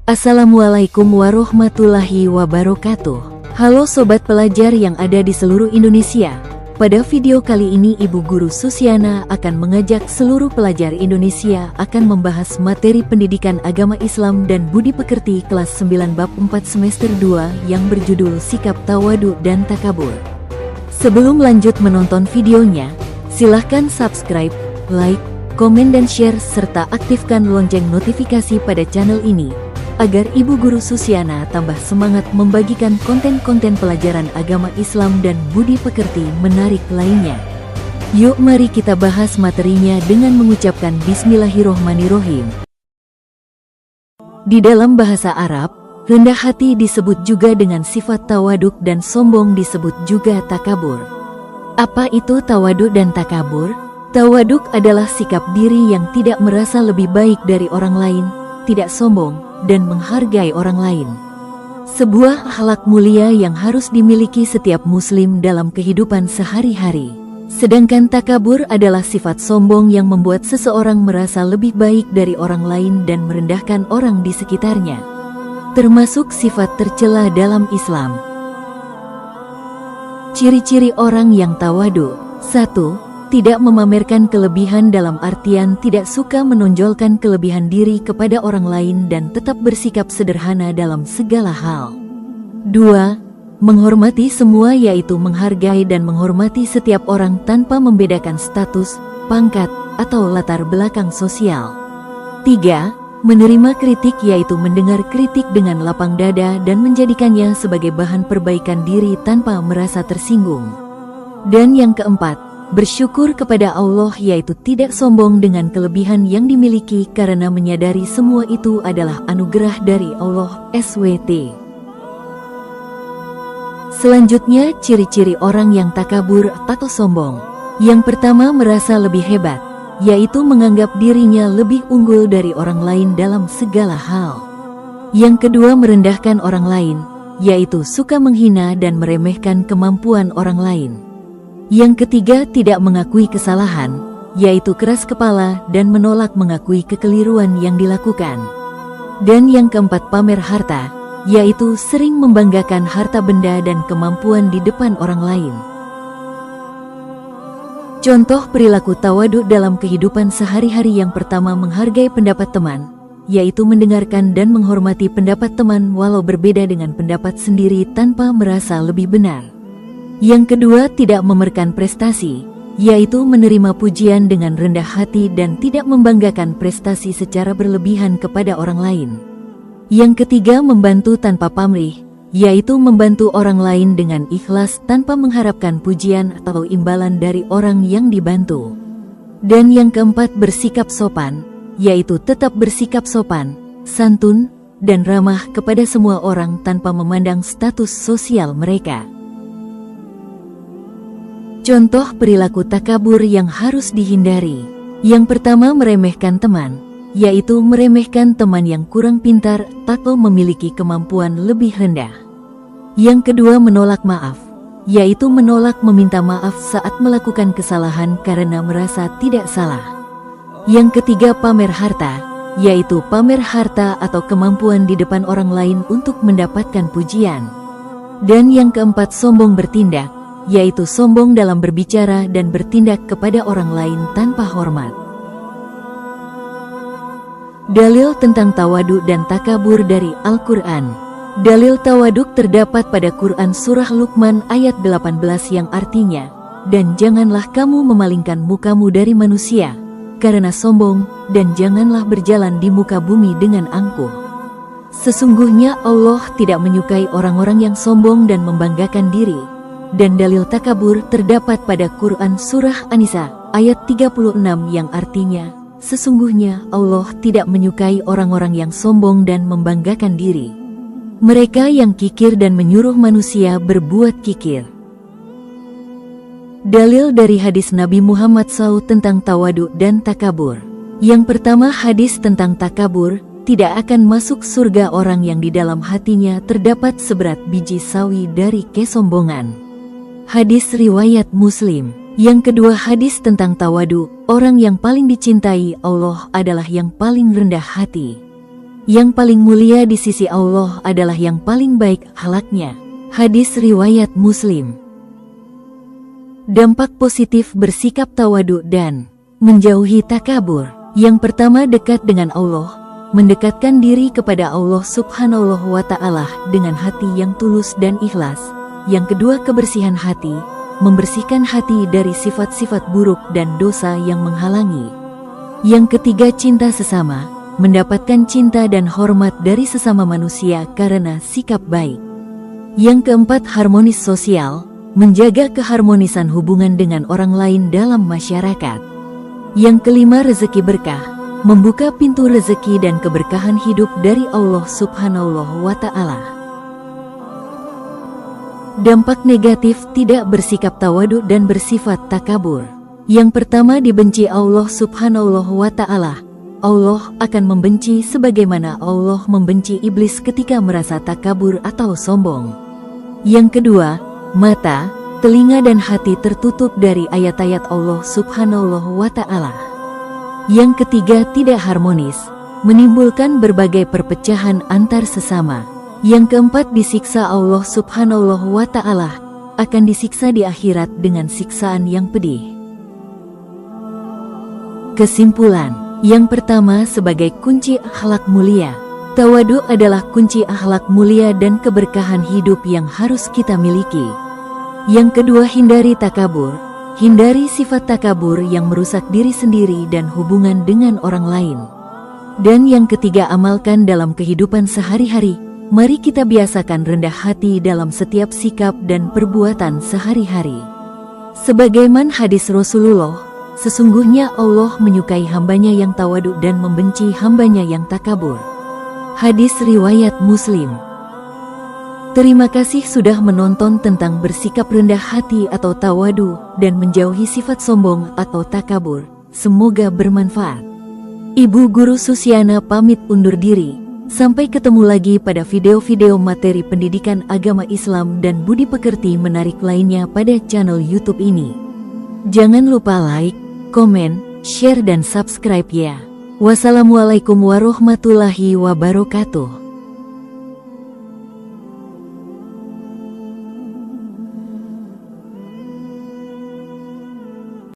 Assalamualaikum warahmatullahi wabarakatuh. Halo sobat pelajar yang ada di seluruh Indonesia. Pada video kali ini Ibu Guru Susiana akan mengajak seluruh pelajar Indonesia akan membahas materi pendidikan agama Islam dan budi pekerti kelas 9 bab 4 semester 2 yang berjudul Sikap Tawadu dan Takabur. Sebelum lanjut menonton videonya, silahkan subscribe, like, komen dan share serta aktifkan lonceng notifikasi pada channel ini agar Ibu Guru Susiana tambah semangat membagikan konten-konten pelajaran agama Islam dan budi pekerti menarik lainnya. Yuk mari kita bahas materinya dengan mengucapkan Bismillahirrohmanirrohim. Di dalam bahasa Arab, rendah hati disebut juga dengan sifat tawaduk dan sombong disebut juga takabur. Apa itu tawaduk dan takabur? Tawaduk adalah sikap diri yang tidak merasa lebih baik dari orang lain, tidak sombong, dan menghargai orang lain. Sebuah akhlak mulia yang harus dimiliki setiap muslim dalam kehidupan sehari-hari. Sedangkan takabur adalah sifat sombong yang membuat seseorang merasa lebih baik dari orang lain dan merendahkan orang di sekitarnya. Termasuk sifat tercela dalam Islam. Ciri-ciri orang yang tawadu. 1. Tidak memamerkan kelebihan dalam artian tidak suka menonjolkan kelebihan diri kepada orang lain dan tetap bersikap sederhana dalam segala hal. 2. Menghormati semua yaitu menghargai dan menghormati setiap orang tanpa membedakan status, pangkat, atau latar belakang sosial. 3. Menerima kritik yaitu mendengar kritik dengan lapang dada dan menjadikannya sebagai bahan perbaikan diri tanpa merasa tersinggung. Dan yang keempat, bersyukur kepada Allah yaitu tidak sombong dengan kelebihan yang dimiliki karena menyadari semua itu adalah anugerah dari Allah SWT. Selanjutnya ciri-ciri orang yang takabur atau sombong. Yang pertama merasa lebih hebat, yaitu menganggap dirinya lebih unggul dari orang lain dalam segala hal. Yang kedua merendahkan orang lain, yaitu suka menghina dan meremehkan kemampuan orang lain. Yang ketiga tidak mengakui kesalahan, yaitu keras kepala dan menolak mengakui kekeliruan yang dilakukan. Dan yang keempat pamer harta, yaitu sering membanggakan harta benda dan kemampuan di depan orang lain. Contoh perilaku tawaduk dalam kehidupan sehari-hari. Yang pertama menghargai pendapat teman, yaitu mendengarkan dan menghormati pendapat teman walau berbeda dengan pendapat sendiri tanpa merasa lebih benar. Yang kedua tidak memerkan prestasi, yaitu menerima pujian dengan rendah hati dan tidak membanggakan prestasi secara berlebihan kepada orang lain. Yang ketiga membantu tanpa pamrih, yaitu membantu orang lain dengan ikhlas tanpa mengharapkan pujian atau imbalan dari orang yang dibantu. Dan yang keempat bersikap sopan, yaitu tetap bersikap sopan, santun, dan ramah kepada semua orang tanpa memandang status sosial mereka. Contoh perilaku takabur yang harus dihindari. Yang pertama meremehkan teman, yaitu meremehkan teman yang kurang pintar atau memiliki kemampuan lebih rendah. Yang kedua menolak maaf, yaitu menolak meminta maaf saat melakukan kesalahan karena merasa tidak salah. Yang ketiga pamer harta, yaitu pamer harta atau kemampuan di depan orang lain untuk mendapatkan pujian. Dan yang keempat sombong bertindak, yaitu sombong dalam berbicara dan bertindak kepada orang lain tanpa hormat. Dalil tentang tawaduk dan takabur dari Al-Quran. Dalil tawaduk terdapat pada Quran Surah Luqman ayat 18 yang artinya, dan janganlah kamu memalingkan mukamu dari manusia, karena sombong, dan janganlah berjalan di muka bumi dengan angkuh. Sesungguhnya Allah tidak menyukai orang-orang yang sombong dan membanggakan diri. Dan dalil takabur terdapat pada Quran Surah An-Nisa ayat 36 yang artinya, sesungguhnya Allah tidak menyukai orang-orang yang sombong dan membanggakan diri. Mereka yang kikir dan menyuruh manusia berbuat kikir. Dalil dari hadis Nabi Muhammad SAW tentang tawaduk dan takabur. Yang pertama hadis tentang takabur, tidak akan masuk surga orang yang di dalam hatinya terdapat seberat biji sawi dari kesombongan. Hadis riwayat Muslim. Yang kedua hadis tentang tawadu, orang yang paling dicintai Allah adalah yang paling rendah hati. Yang paling mulia di sisi Allah adalah yang paling baik akhlaknya. Hadis riwayat Muslim. Dampak positif bersikap tawadu dan menjauhi takabur. Yang pertama, dekat dengan Allah, mendekatkan diri kepada Allah Subhanahu wa Ta'ala dengan hati yang tulus dan ikhlas. Yang kedua, kebersihan hati, membersihkan hati dari sifat-sifat buruk dan dosa yang menghalangi. Yang ketiga, cinta sesama, mendapatkan cinta dan hormat dari sesama manusia karena sikap baik. Yang keempat, harmonis sosial, menjaga keharmonisan hubungan dengan orang lain dalam masyarakat. Yang kelima, rezeki berkah, membuka pintu rezeki dan keberkahan hidup dari Allah Subhanahu wa Ta'ala. Dampak negatif tidak bersikap tawadu dan bersifat takabur. Yang pertama, dibenci Allah Subhanahu wa Ta'ala. Allah akan membenci sebagaimana Allah membenci iblis ketika merasa takabur atau sombong. Yang kedua, mata, telinga dan hati tertutup dari ayat-ayat Allah Subhanahu wa Ta'ala. Yang ketiga, tidak harmonis, menimbulkan berbagai perpecahan antar sesama. Yang keempat, disiksa Allah Subhanahu wa Ta'ala, akan disiksa di akhirat dengan siksaan yang pedih. Kesimpulan, yang pertama, sebagai kunci akhlak mulia, tawadu adalah kunci akhlak mulia dan keberkahan hidup yang harus kita miliki. Yang kedua, hindari takabur, hindari sifat takabur yang merusak diri sendiri dan hubungan dengan orang lain. Dan yang ketiga, amalkan dalam kehidupan sehari-hari. Mari kita biasakan rendah hati dalam setiap sikap dan perbuatan sehari-hari. Sebagaimana hadis Rasulullah, sesungguhnya Allah menyukai hambanya yang tawadu dan membenci hambanya yang takabur. Hadis riwayat Muslim. Terima kasih sudah menonton tentang bersikap rendah hati atau tawadu dan menjauhi sifat sombong atau takabur. Semoga bermanfaat. Ibu Guru Susiana pamit undur diri. Sampai ketemu lagi pada video-video materi pendidikan agama Islam dan budi pekerti menarik lainnya pada channel YouTube ini. Jangan lupa like, komen, share dan subscribe ya. Wassalamualaikum warahmatullahi wabarakatuh.